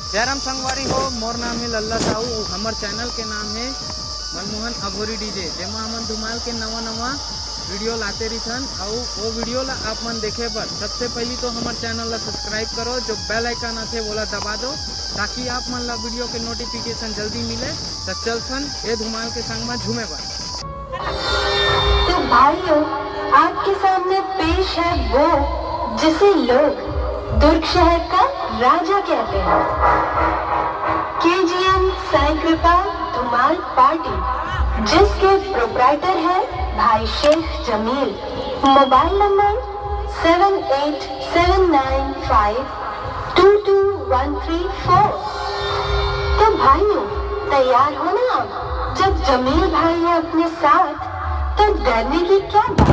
जयराम संगवारी हो, मोर नाम है लल्ला साहू। हमार चैनल के नाम है मनमोहन अघोरी डीजे, जेमा हमन धुमाल के नवा नवा वीडियो लाते रहिथन। और वो वीडियो ला आप मन देखे बर सबसे पहली तो हमार चैनल ला सब्सक्राइब करो, जो बेल आइकन आथे वो ला दबा दो, ताकि आप मन ला वीडियो के नोटिफिकेशन जल्दी मिले। तो चलथन ये धुमाल के संग में झूमे बर। तो भाइयों, आपके सामने पेश है वो जिसे लोग दुर्ग शहर का राजा कहते हैं। KGN साई कृपा धुमाल पार्टी, जिसके प्रोप्राइटर है भाई शेख जमील। Mobile number 7879522134। तो भाइयों, तैयार हो ना आप? जब जमील भाई है अपने साथ तो डरने की क्या बात।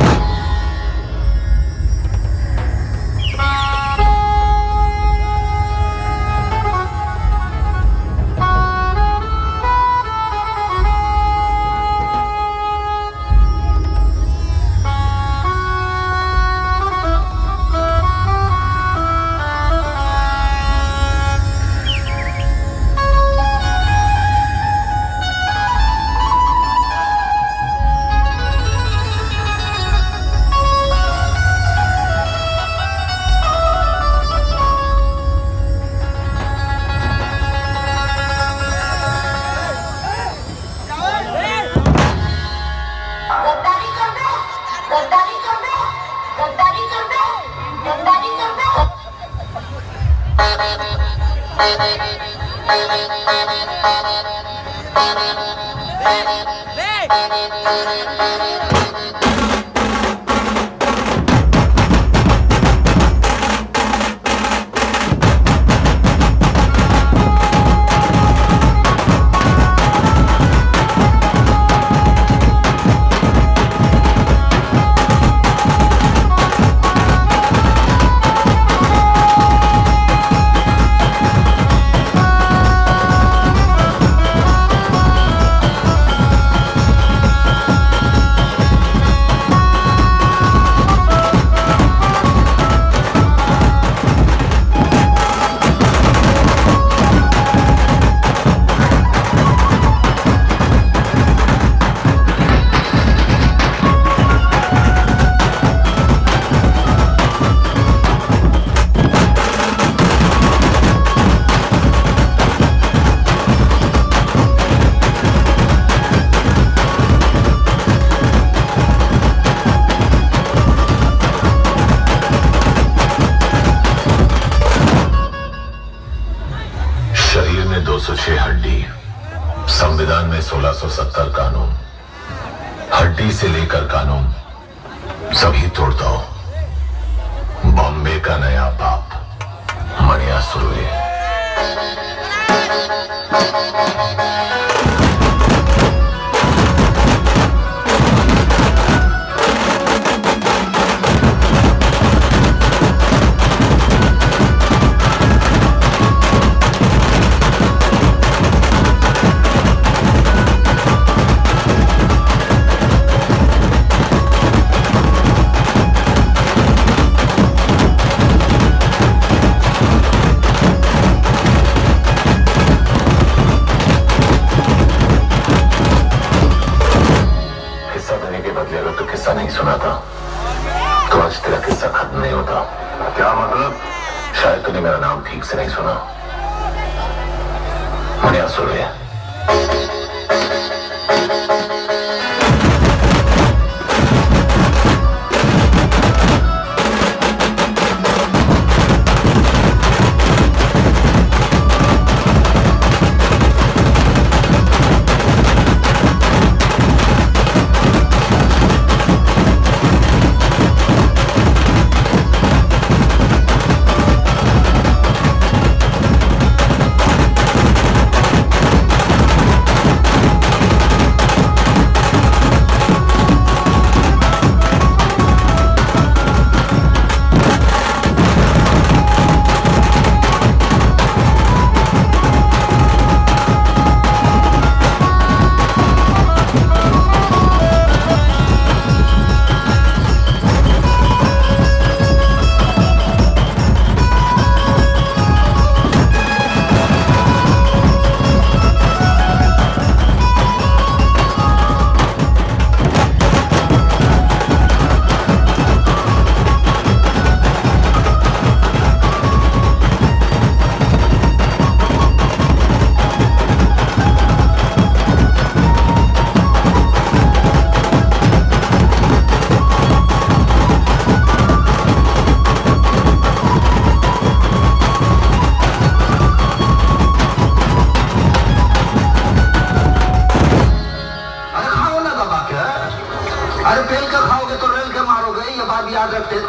संविधान में 1670 कानून, हड्डी से लेकर कानून सभी तोड़ता हो। बॉम्बे का नया बाप मणिया सुरुए। नहीं सुना था तो आज तेरा किस्सा खत्म नहीं होता। क्या मतलब? शायद तूने मेरा नाम ठीक से नहीं सुना। मणिया सुरुए।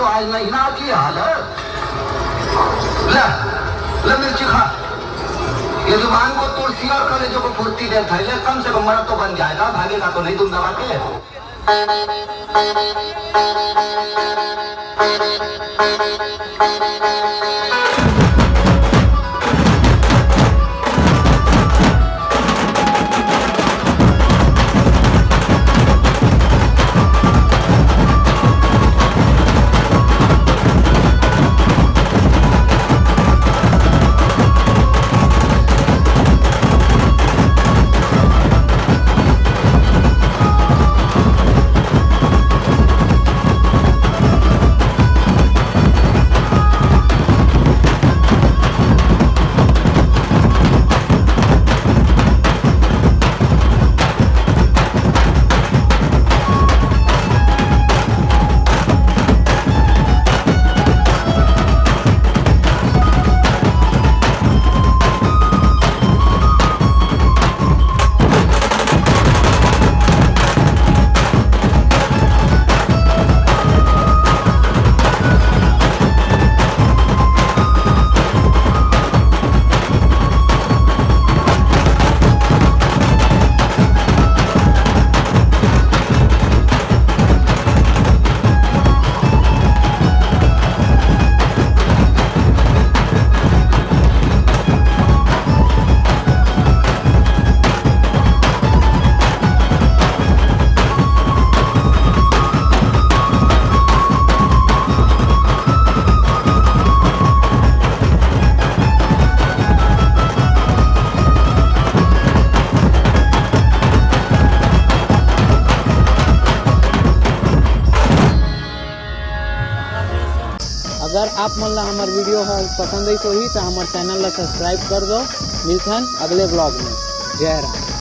तो आज महीना की हाल है। ले मिर्ची खा, ये जुबान को तुलसी और कलेजों को फुर्ती दे थैले, कम से कम मर्द तो बन जाएगा, भागेगा तो नहीं तुम दबा के। अगर आप मन ला हमार वीडियो पसंद आई तो हमार चैनल ला सब्सक्राइब कर दो। मिलथन अगले ब्लॉग में। जय राम।